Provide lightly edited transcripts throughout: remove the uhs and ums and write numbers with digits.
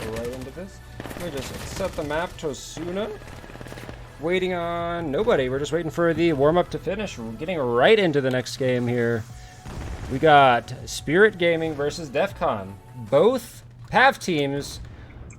right into this. We just set the map to Osuna. Waiting on nobody. We're just waiting for the warm-up to finish. We're getting right into the next game here. We got Spirit Gaming versus Defcon. Both PAV teams.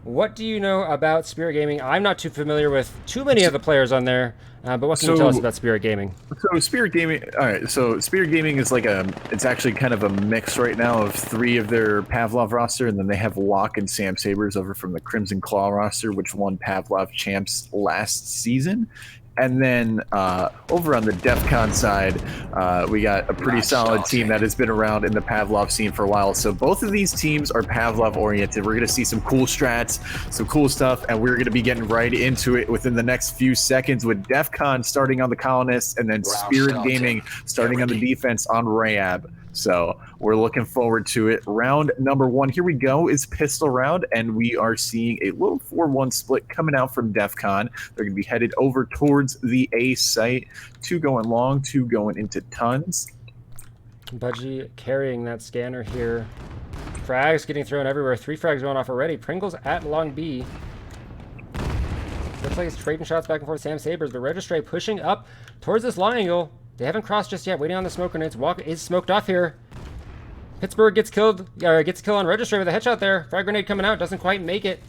What do you know about Spirit Gaming? I'm not too familiar with too many of the players on there, but what can you tell us about Spirit Gaming? So Spirit Gaming, all right. So Spirit Gaming is like it's actually kind of a mix right now of 3 of their Pavlov roster, and then they have Locke and Sam Sabers over from the Crimson Claw roster, which won Pavlov champs last season. And then over on the Defcon side, we got a pretty solid team that has been around in the Pavlov scene for a while. So both of these teams are Pavlov oriented. We're going to see some cool strats, some cool stuff, and we're going to be getting right into it within the next few seconds with Defcon starting on the Colonists and then Spirit Gaming starting on the defense on Rayab. So we're looking forward to it. Round number 1, here we go, is pistol round, and we are seeing a little 4-1 split coming out from Defcon. They're going to be headed over towards the A site. 2 going long, 2 going into tons. Budgie carrying that scanner here. Frags getting thrown everywhere. 3 frags going off already. Pringles at long B. Looks like it's trading shots back and forth. Sam Sabers, but Registry pushing up towards this long angle. They haven't crossed just yet. Waiting on the smoke grenades. Walk is smoked off here. Pittsburgh gets killed. Gets a kill on Registry with a headshot there. Frag grenade coming out. Doesn't quite make it.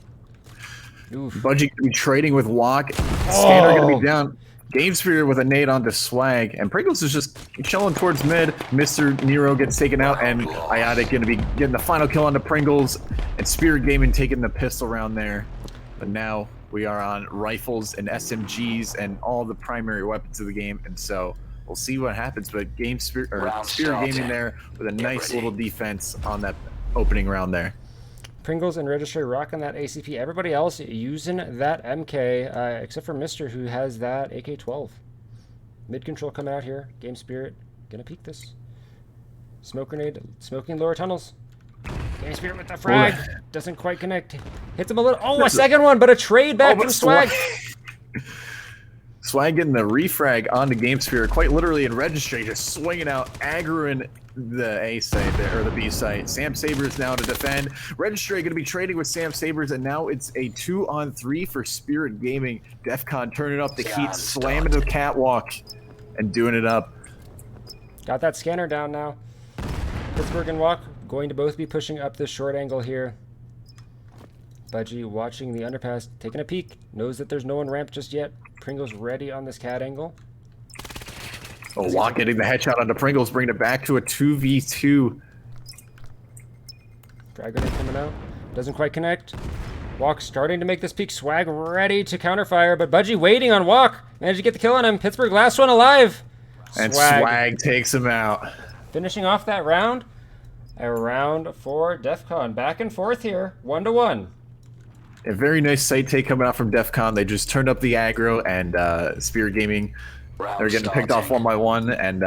Oof. Budgie gonna be trading with Locke. Scanner gonna be down. Game Spirit with a nade onto Swag, and Pringles is just chilling towards mid. Mr. Nero gets taken out, and Iotic gonna be getting the final kill onto Pringles, and Spirit Gaming taking the pistol round there. But now we are on rifles and SMGs and all the primary weapons of the game, and so we'll see what happens. But Spirit Gaming there with a nice little defense on that opening round there. Pringles and Registry rocking that ACP. Everybody else using that MK, except for Mr. who has that AK-12. Mid control coming out here. Game Spirit gonna peek this. Smoke grenade smoking lower tunnels. Game Spirit with the frag. Doesn't quite connect. Hits him a little. Oh, a second one, but a trade back from Swag. Swag getting the refrag onto Game Spirit, quite literally in Registry, just swinging out, aggroing the A site there, or the B site. Sam Sabers now to defend. Registry going to be trading with Sam Sabers, and now it's a 2-on-3 for Spirit Gaming. Defcon turning up the heat, slamming the catwalk, and doing it up. Got that scanner down now. Pittsburgh and Walk going to both be pushing up this short angle here. Budgie watching the underpass, taking a peek, knows that there's no one ramped just yet. Pringles ready on this cat angle. Oh, Locke getting the headshot onto Pringles, bringing it back to a 2v2. Frag grenade coming out. Doesn't quite connect. Walk starting to make this peek. Swag ready to counterfire, but Budgie waiting on Walk. Managed to get the kill on him. Pittsburgh last one alive. And Swag takes him out. Finishing off that round. A round for Defcon. Back and forth here. 1-1. A very nice site take coming out from Defcon. They just turned up the aggro, and Spirit Gaming, they're getting picked off 1 by 1, and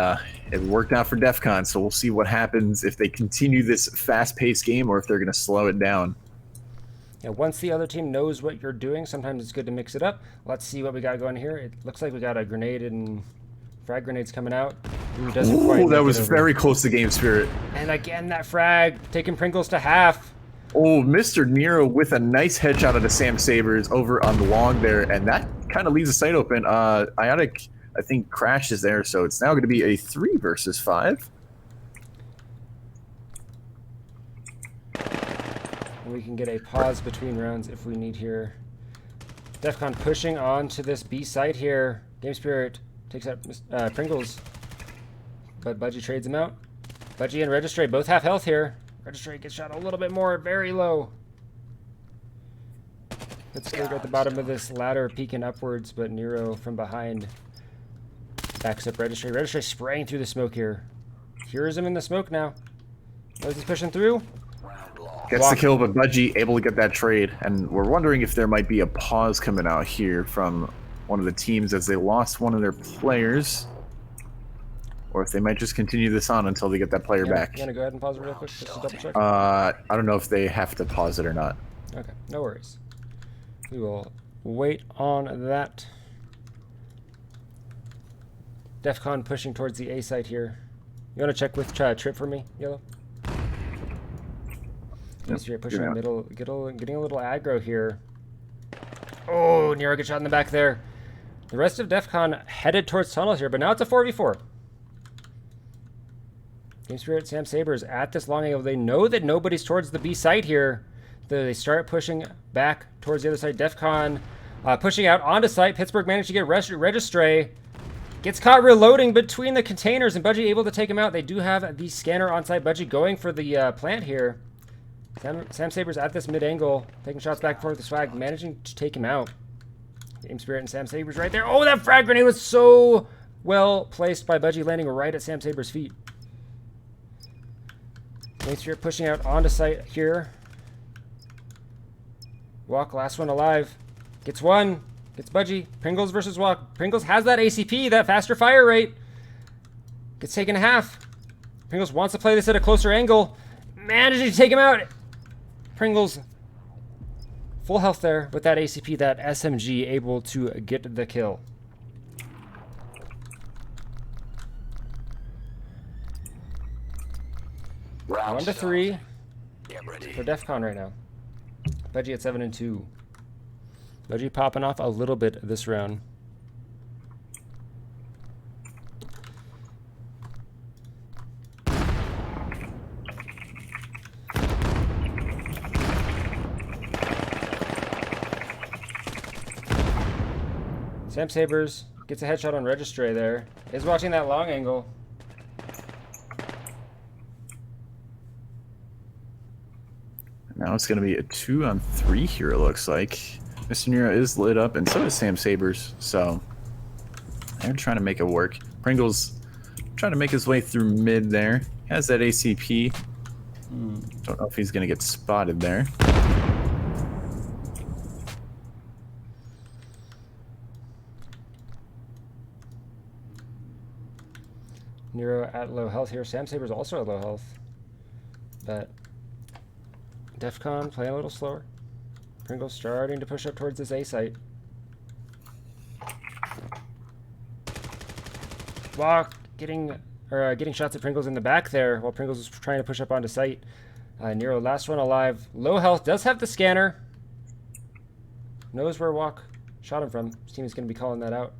it worked out for Defcon. So we'll see what happens if they continue this fast-paced game or if they're going to slow it down. Yeah, once the other team knows what you're doing, sometimes it's good to mix it up. Let's see what we got going here. It looks like we got a grenade and frag grenades coming out. Ooh, that was very close to Game Spirit. And again, that frag taking Pringles to half. Oh, Mr. Nero with a nice headshot of the Sam Sabers over on the long there, and that kind of leaves the site open. Iotic, I think, crashes there, so it's now going to be a 3 versus 5. And we can get a pause between rounds if we need here. Defcon pushing on to this B site here. Game Spirit takes out Pringles, but Budgie trades him out. Budgie and Registry both have health here. Registry gets shot a little bit more, very low. Pittsburgh at the bottom of this ladder peeking upwards, but Nero from behind backs up Registry. Registry spraying through the smoke here. Hears him in the smoke now. Knows he's pushing through. Gets the kill, but Budgie able to get that trade. And we're wondering if there might be a pause coming out here from one of the teams as they lost one of their players. Or if they might just continue this on until they get that player back. You want to go ahead and pause it real quick just to double check? I don't know if they have to pause it or not. Okay, no worries. We will wait on that. Defcon pushing towards the A site here. You want to check with Trip for me, Yellow? Game Spirit pushing in the middle, getting a little aggro here. Oh, Nero gets shot in the back there. The rest of Defcon headed towards tunnels here, but now it's a 4v4. Game Spirit, Sam Sabers at this long angle. They know that nobody's towards the B site here. They start pushing back towards the other side. Defcon pushing out onto site. Pittsburgh managed to get Registray. Gets caught reloading between the containers, and Budgie able to take him out. They do have the scanner on site. Budgie going for the plant here. Sam Sabers at this mid-angle, taking shots back and forth with the swag, managing to take him out. Game Spirit and Sam Sabers right there. Oh, that frag grenade was so well placed by Budgie, landing right at Sam Sabers' feet. Game Spirit pushing out onto site here. Walk, last one alive. Gets one. Gets Budgie. Pringles versus Walk. Pringles has that ACP, that faster fire rate. Gets taken a half. Pringles wants to play this at a closer angle. Managing to take him out. Pringles full health there with that ACP, that SMG able to get the kill. Round 1-3 for Defcon right now. Budgie at 7-2. Budgie popping off a little bit this round. Sam Sabers gets a headshot on Registray there. Is watching that long angle. Now it's going to be a 2-on-3 here, it looks like. Mr. Nero is lit up, and so is Sam Sabers, so they're trying to make it work. Pringle's trying to make his way through mid there. Has that ACP. Don't know if he's going to get spotted there. Nero at low health here. Sam Sabers also at low health. But Defcon playing a little slower. Pringles starting to push up towards this A site. Walk getting shots at Pringles in the back there while Pringles is trying to push up onto site. Nero, last one alive. Low health, does have the scanner. Knows where Walk shot him from. His team is going to be calling that out.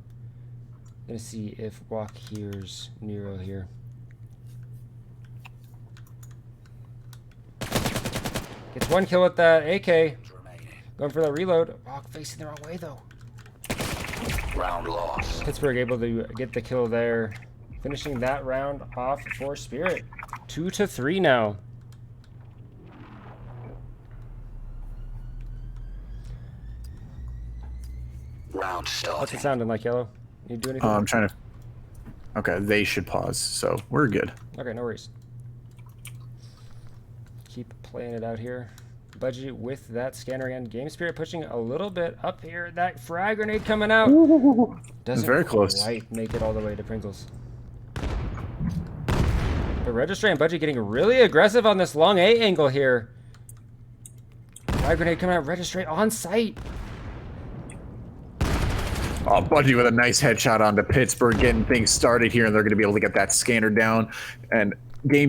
Gonna see if Walk hears Nero here. Gets one kill with that AK. Going for that reload. Walk facing the wrong way though. Round lost. Pittsburgh able to get the kill there. Finishing that round off for Spirit. 2-3 now. Round starting. What's it sounding like, Yellow? You do anything? I'm trying to... Okay, they should pause, so we're good. Okay, no worries. Keep playing it out here. Budgie with that scanner again. Game Spirit pushing a little bit up here. That frag grenade coming out. Doesn't very close. quite make it all the way to Pringles. But Registry and Budgie getting really aggressive on this long A angle here. Frag grenade coming out. Registry on site. Oh, Budgie with a nice headshot onto Pittsburgh, getting things started here, and they're going to be able to get that scanner down. And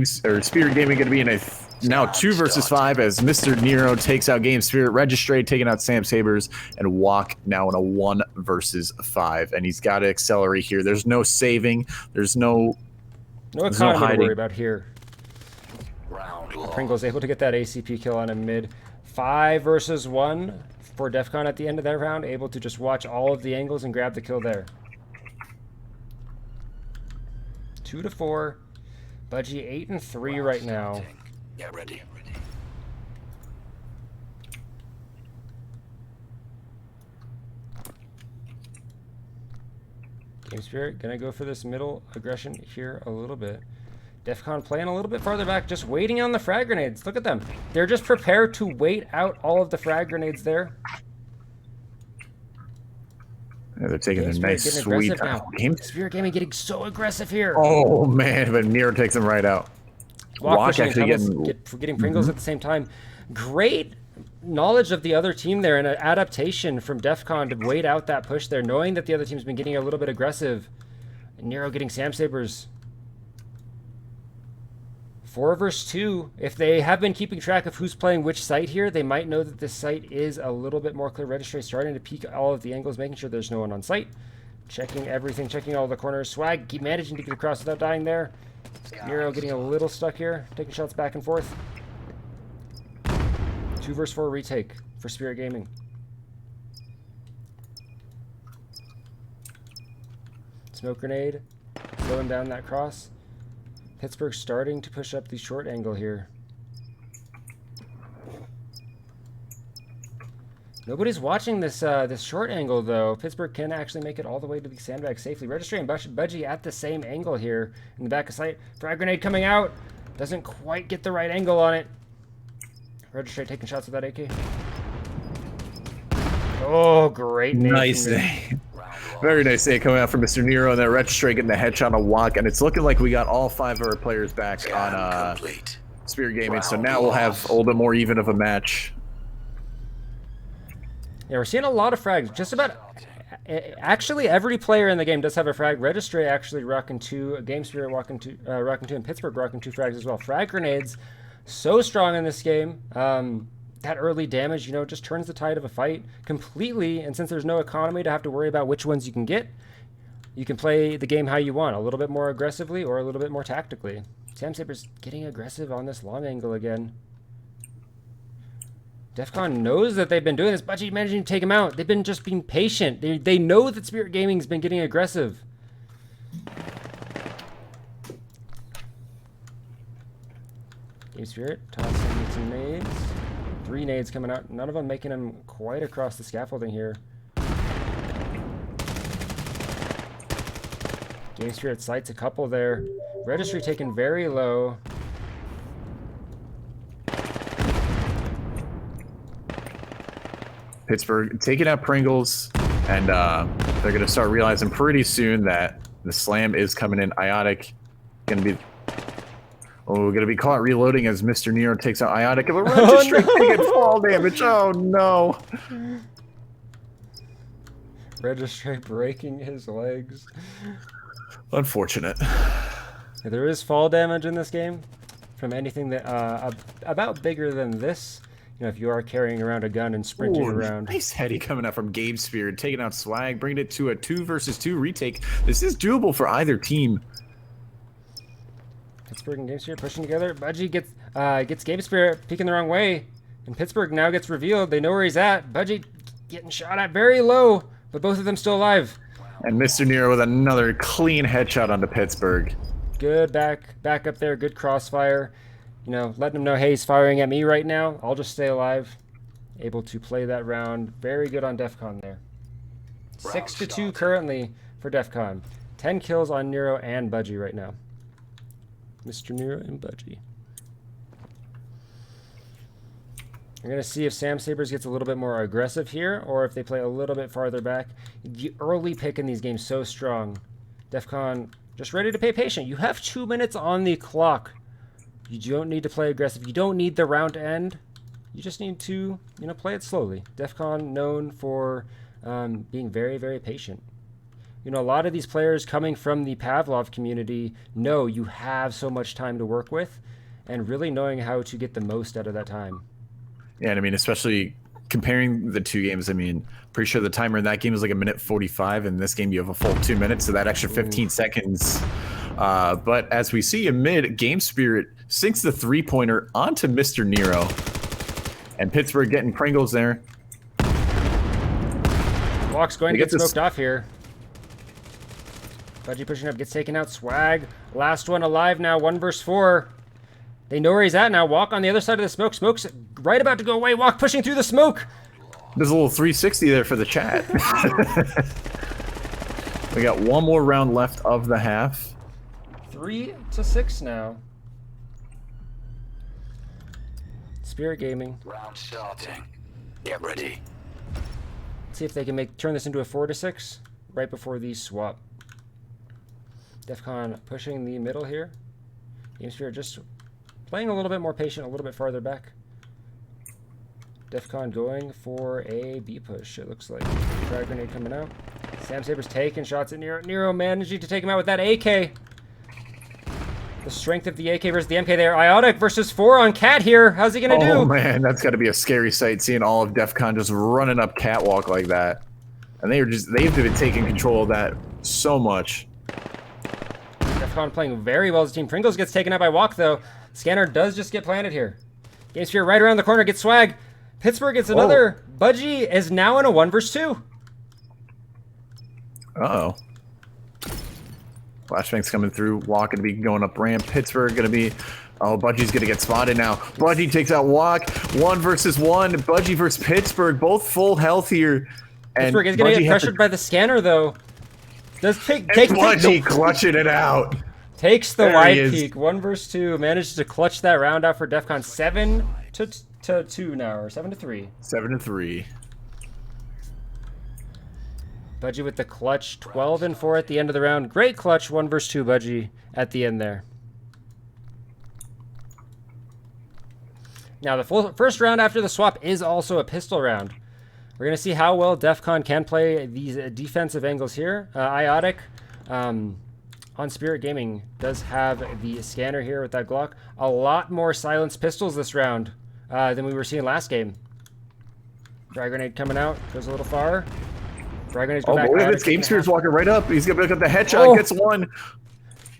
Spirit Gaming going to be in a now 2 versus 5 as Mr. Nero takes out Game Spirit, Registry taking out Sam Sabers, and Walk now in a 1 versus 5. And he's got to accelerate here. There's no saving. There's no economy to worry about here. Round Pringle's able to get that ACP kill on him mid. 5 versus 1 for Defcon at the end of that round, able to just watch all of the angles and grab the kill there. 2-4. Budgie 8-3 right now. Get ready. Game Spirit gonna go for this middle aggression here a little bit. Defcon playing a little bit farther back, just waiting on the frag grenades. Look at them. They're just prepared to wait out all of the frag grenades there. Yeah, they're taking a nice sweet Game Spirit Gaming getting so aggressive here. Oh man, but Nero takes them right out. Walk actually getting Pringles at the same time. Great knowledge of the other team there and an adaptation from Defcon to wait out that push there, knowing that the other team's been getting a little bit aggressive. And Nero getting Sam Sabers 4 versus 2. If they have been keeping track of who's playing which site here, they might know that this site is a little bit more clear. Registry starting to peek all of the angles, making sure there's no one on site. Checking everything, checking all the corners. Swag, keep managing to get across without dying there. Nero getting a little stuck here, taking shots back and forth. 2 versus 4 retake for Spirit Gaming. Smoke grenade, slowing down that cross. Pittsburgh starting to push up the short angle here. Nobody's watching this this short angle though. Pittsburgh can actually make it all the way to the sandbag safely. Registry and Budgie at the same angle here in the back of sight. Frag grenade coming out. Doesn't quite get the right angle on it. Registry taking shots with that AK. Oh, great nade. Nice. Very nice day coming out from Mr. Nero, and then Registry getting the headshot on Walk, and it's looking like we got all 5 of our players back on Spirit Gaming, so now we'll have a little bit more even of a match. Yeah, we're seeing a lot of frags. Just about, actually, every player in the game does have a frag. Registry actually rocking 2, Game Spirit rocking 2, and Pittsburgh rocking 2 frags as well. Frag grenades, so strong in this game. That early damage, you know, just turns the tide of a fight completely. And since there's no economy to have to worry about which ones you can get, you can play the game how you want, a little bit more aggressively or a little bit more tactically. Sam Saber's getting aggressive on this long angle again. Defcon knows that they've been doing this. Budgie managing to take him out. They've been just being patient. They know that Spirit Gaming's been getting aggressive. Game Spirit tossing some nades. 3 nades coming out. None of them making him quite across the scaffolding here. Game Spirit sights a couple there. Registry taken very low. Pittsburgh taking out Pringles, and they're going to start realizing pretty soon that the slam is coming in. Iotic going to be... Oh, we're going to be caught reloading as Mr. Nero takes out Iotic, and Registry taking fall damage. Oh, no. Registry breaking his legs. Unfortunate. There is fall damage in this game from anything that about bigger than this. You know, if you are carrying around a gun and sprinting around. Nice heady coming out from Game Spirit, taking out Swag, bringing it to a 2 versus 2 retake. This is doable for either team. Pittsburgh and Game Spirit pushing together. Budgie gets Game Spirit peeking the wrong way, and Pittsburgh now gets revealed. They know where he's at. Budgie getting shot at very low, but both of them still alive. And Mr. Nero with another clean headshot onto Pittsburgh. Good back up there. Good crossfire. You know, letting him know, hey, he's firing at me right now. I'll just stay alive. Able to play that round. Very good on Defcon there. 6-2 currently for Defcon. 10 kills on Nero and Budgie right now. Mr. Nero and Budgie. We're going to see if Sam Sabers gets a little bit more aggressive here, or if they play a little bit farther back. The early pick in these games so strong. Defcon just ready to pay patient. You have 2 minutes on the clock. You don't need to play aggressive. You don't need the round to end. You just need to, you know, play it slowly. Defcon known for being very, very patient. You know, a lot of these players coming from the Pavlov community know you have so much time to work with, and really knowing how to get the most out of that time. Yeah, and I mean, especially comparing the 2 games, I mean, pretty sure the timer in that game is like 1:45, and in this game you have a full 2 minutes, so that extra 15 seconds. But as we see in mid, Game Spirit sinks the 3-pointer onto Mr. Nero, and Pittsburgh getting Pringles there. Walk's going to get smoked off here. Budgie pushing up, gets taken out. Swag, last one alive now, 1 versus 4. They know where he's at now. Walk on the other side of the smoke. Smoke's right about to go away. Walk pushing through the smoke. There's a little 360 there for the chat. We got 1 more round left of the half. 3-6 now. Spirit Gaming. Round starting. Get ready. Let's see if they can turn this into a 4-6 right before the swap. Defcon pushing the middle here. Game Spirit just playing a little bit more patient, a little bit farther back. Defcon going for a B push, it looks like. Frag grenade coming out. Sam Saber's taking shots at Nero. Nero managing to take him out with that AK. The The strength of the AK versus the MK there. Iotic versus 4 on Cat here. How's he gonna do? Oh man, that's got to be a scary sight seeing all of Defcon just running up catwalk like that. And they've been taking control of that so much. Defcon playing very well as a team. Pringles gets taken out by Walk though. Scanner does just get planted here. Game Sphere right around the corner gets swag. Pittsburgh gets another. Budgie is now in a 1 versus 2. Uh-oh. Flashbang's coming through. Walk gonna be going up ramp. Pittsburgh gonna be... Oh, Budgie's gonna get spotted now. Budgie takes out Walk. 1 versus 1. Budgie versus Pittsburgh. Both full health here. Pittsburgh is gonna get pressured by the scanner though. Does Budgie clutching it out. Takes the There wide he is. peak. 1 versus 2. Manages to clutch that round out for Defcon. 7-2 now, or 7-3. 7-3. Budgie with the clutch. 12-4 at the end of the round. Great clutch. 1 versus 2 Budgie at the end there. Now the first round after the swap is also a pistol round. We're going to see how well Defcon can play these defensive angles here. Iotic on Spirit Gaming does have the scanner here with that Glock. A lot more silenced pistols this round than we were seeing last game. Frag grenade coming out. Goes a little far. Frag grenades go back. Oh, look at this. Game Spear's walking right up. He's going to pick up the headshot. Gets 1.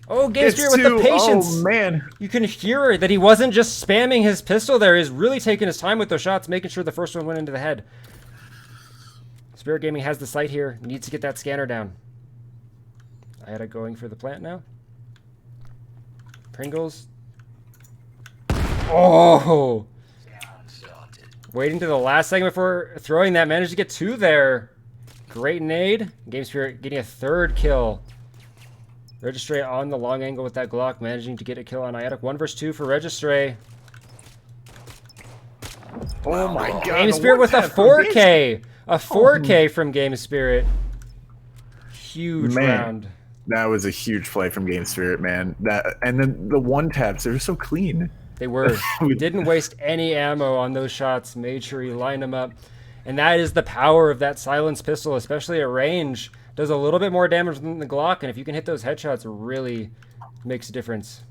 Oh, Game Gets Spirit with 2. the patience. Oh, man. You can hear that he wasn't just spamming his pistol there. He's really taking his time with those shots, making sure the first one went into the head. Spirit Gaming has the sight here. Needs to get that scanner down. I had it going for the plant now. Pringles. Oh! Waiting to the last second before throwing that. Managed to get 2 there. Great nade. Game Spirit getting a 3rd kill. Registray on the long angle with that Glock. Managing to get a kill on Iotic. 1 versus 2 for Registray. Oh, my God. Game Spirit with a 4K. A 4K from Game Spirit. Huge round. That was a huge play from Game Spirit, man. And then the 1-taps, they were so clean. They were. We didn't waste any ammo on those shots. Made sure he lined them up. And that is the power of that silenced pistol, especially at range. Does a little bit more damage than the Glock, and if you can hit those headshots, it really makes a difference.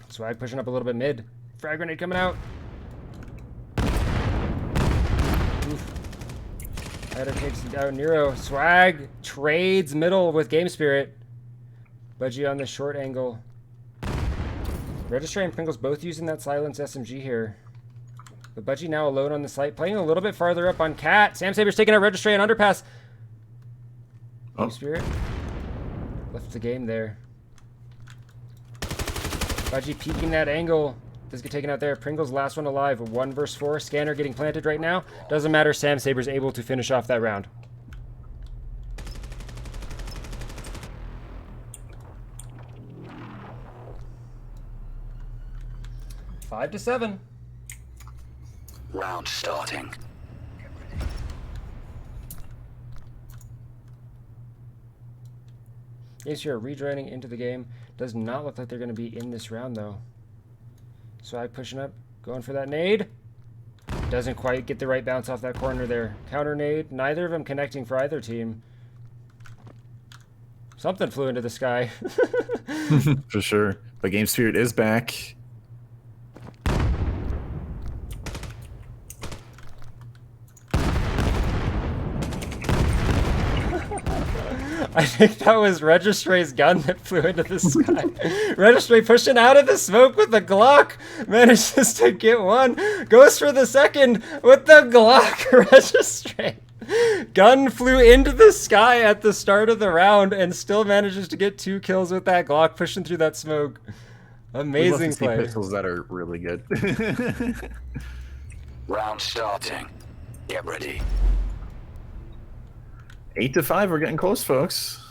Swag pushing up a little bit mid. Frag grenade coming out. Header takes out Nero. Swag trades middle with Game Spirit. Budgie on the short angle. Registry and Pringles both using that silence SMG here. But Budgie now alone on the site, playing a little bit farther up on Cat. Sam Saber's taking out Registry and Underpass. Game Spirit left the game there. Budgie peeking that angle. Does get taken out there. Pringles last one alive. 1 versus 4. Scanner getting planted right now. Doesn't matter. Sam Saber's able to finish off that round. Five to 7. Round starting. Games here rejoining into the game. Does not look like they're going to be in this round though. Swag pushing up, going for that nade. Doesn't quite get the right bounce off that corner there. Counter nade. Neither of them connecting for either team. Something flew into the sky. For sure. But Game Spirit is back. I think that was Registray's gun that flew into the sky. Registray pushing out of the smoke with the Glock. Manages to get 1. Goes for the second with the Glock. Registray. Gun flew into the sky at the start of the round and still manages to get 2 kills with that Glock pushing through that smoke. Amazing play. Pistols that are really good. Round starting. Get ready. 8 to 5. We're getting close, folks.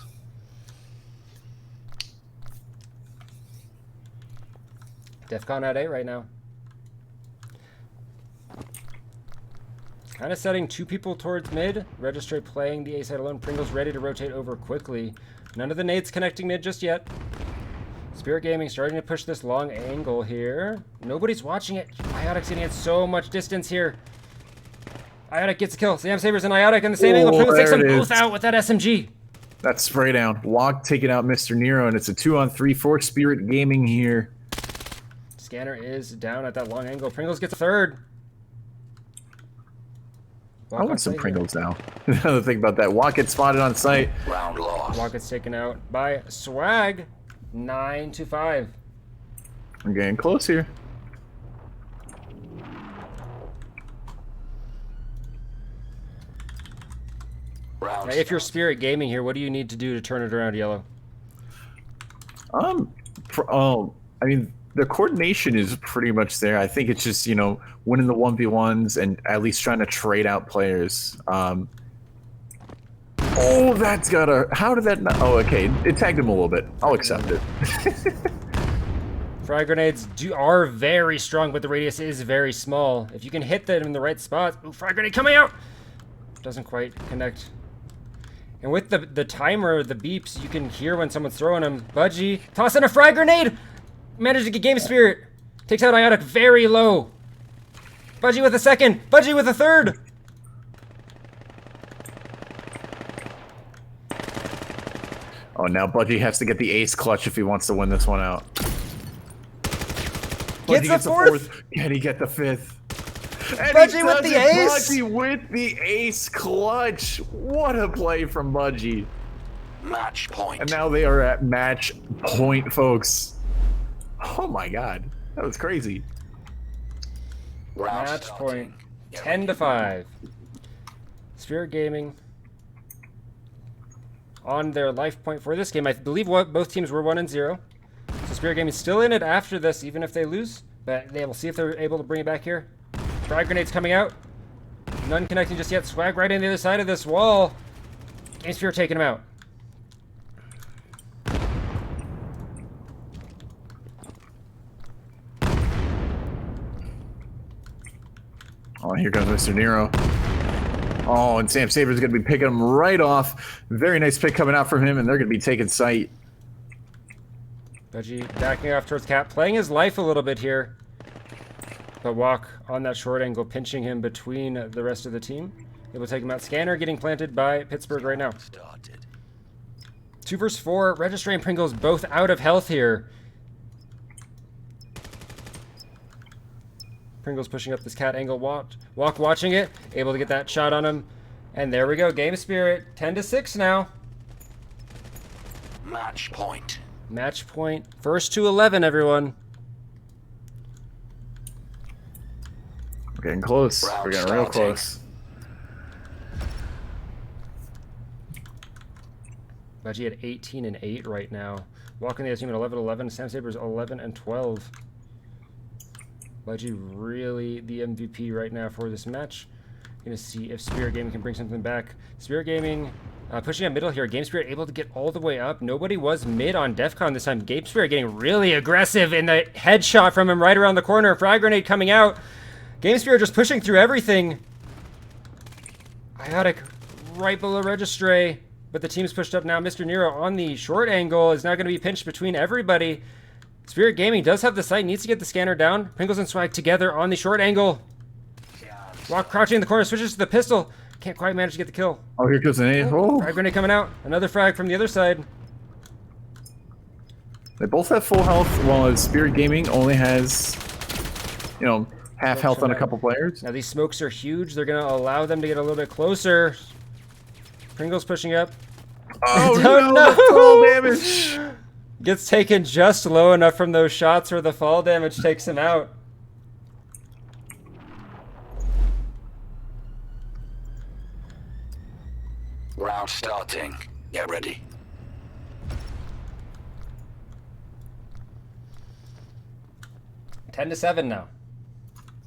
Defcon at 8 right now. Kind of setting 2 people towards mid. Registry playing the A side alone. Pringles ready to rotate over quickly. None of the nades connecting mid just yet. Spirit Gaming starting to push this long angle here. Nobody's watching it. Iotic's gonna get so much distance here. Iotic gets a kill. Sam Sabers and Iotic in the same angle. Pringles takes them both out with that SMG. That spray down. Walk taking out Mr. Nero, and it's a 2-on-3 for Spirit Gaming here. Scanner is down at that long angle. Pringles gets a third. I want some Pringles now. Another thing about that. Walk gets spotted on site. Round lost. Walk gets taken out by Swag. 9-5. I'm getting close here. Round Now, if you're start. Spirit Gaming here, what do you need to do to turn it around, Yellow? I mean, the coordination is pretty much there. I think it's just, you know, winning the 1v1s and at least trying to trade out players. Oh, that's got a... How did that not... Oh, okay. It tagged him a little bit. I'll accept it. Frag grenades are very strong, but the radius is very small. If you can hit them in the right spots... Ooh, frag grenade coming out! Doesn't quite connect. And with the timer, the beeps, you can hear when someone's throwing them. Budgie, toss in a frag grenade! Managed to get Game Spirit. Takes out Iotic very low. Budgie with a second. Budgie with a third. Oh, now Budgie has to get the ace clutch if he wants to win this one out. Budgie Gets a fourth. Can he get the fifth? And Budgie he with does the it. ace. Budgie with the ace clutch. What a play from Budgie. Match point. And now they are at match point, folks. Oh my god. That was crazy. Round Match starting. point. 10-5. Spirit Gaming on their life point for this game. I believe both teams were 1-0. So Spirit Gaming is still in it after this, even if they lose. But they will see if they're able to bring it back here. Frag grenades coming out. None connecting just yet. Swag right on the other side of this wall. Game Spirit taking him out. Oh, here comes Mr. Nero. Oh, and Sam Saber's going to be picking him right off. Very nice pick coming out from him, and they're going to be taking sight. Budgie backing off towards Cap, playing his life a little bit here. But Walk on that short angle, pinching him between the rest of the team. Able to take him out. Scanner getting planted by Pittsburgh right now. Started. 2 versus 4. Registry and Pringles both out of health here. Pringles pushing up this cat angle. Walk watching it. Able to get that shot on him. And there we go. Game Spirit. 10-6 now. Match point. Match point. First to 11, everyone. We're getting close. Round We're getting real starting. close. Budgie at 18-8 right now. Walking the other team at 11-11. Sam Sabers 11-12. Budgie really the MVP right now for this match. Gonna see if Spirit Gaming can bring something back. Spirit Gaming pushing up middle here. Game Spirit able to get all the way up. Nobody was mid on Defcon this time. Game Spirit getting really aggressive in the headshot from him right around the corner. Frag grenade coming out. Game Spirit just pushing through everything. Iotic right below Registry. But the team's pushed up now. Mr. Nero on the short angle is now going to be pinched between everybody. Spirit Gaming does have the sight, needs to get the scanner down. Pringles and Swag together on the short angle. Walk crouching in the corner, switches to the pistol. Can't quite manage to get the kill. Oh, here goes an ace. Oh. Frag grenade coming out. Another frag from the other side. They both have full health, while Spirit Gaming only has, you know, half health on a couple players. Now these smokes are huge. They're going to allow them to get a little bit closer. Pringles pushing up. Oh, No, no! no. Full damage! Gets taken just low enough from those shots where the fall damage takes him out. Round starting. Get ready. Ten to 7 now.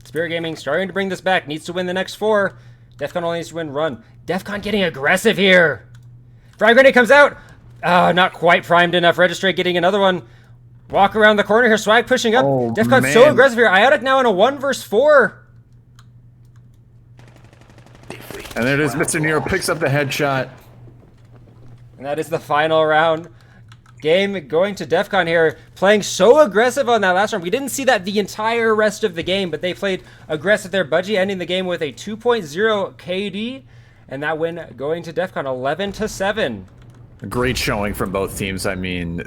Spirit Gaming starting to bring this back. Needs to win the next 4. Defcon only needs to win run. Defcon getting aggressive here. Frag grenade comes out. Not quite primed enough. Registry getting another one. Walk around the corner here. Swag pushing up. Oh, Defcon's so man. aggressive here. Iotic now in a 1 versus 4. And there it is. Mr. Nero picks up the headshot. And that is the final round. Game going to Defcon here, playing so aggressive on that last round. We didn't see that the entire rest of the game, but they played aggressive there. Budgie ending the game with a 2.0 KD, and that win going to Defcon 11 to 7. A great showing from both teams. I mean,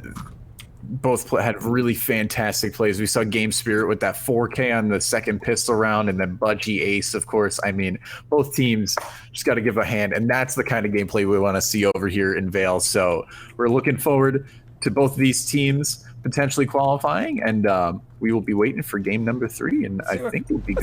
both had really fantastic plays. We saw Game Spirit with that 4K on the second pistol round, and then Budgie Ace, of course. I mean, both teams just got to give a hand, and that's the kind of gameplay we want to see over here in Vail. So we're looking forward to both these teams potentially qualifying, and we will be waiting for game number 3, and I think we'll be going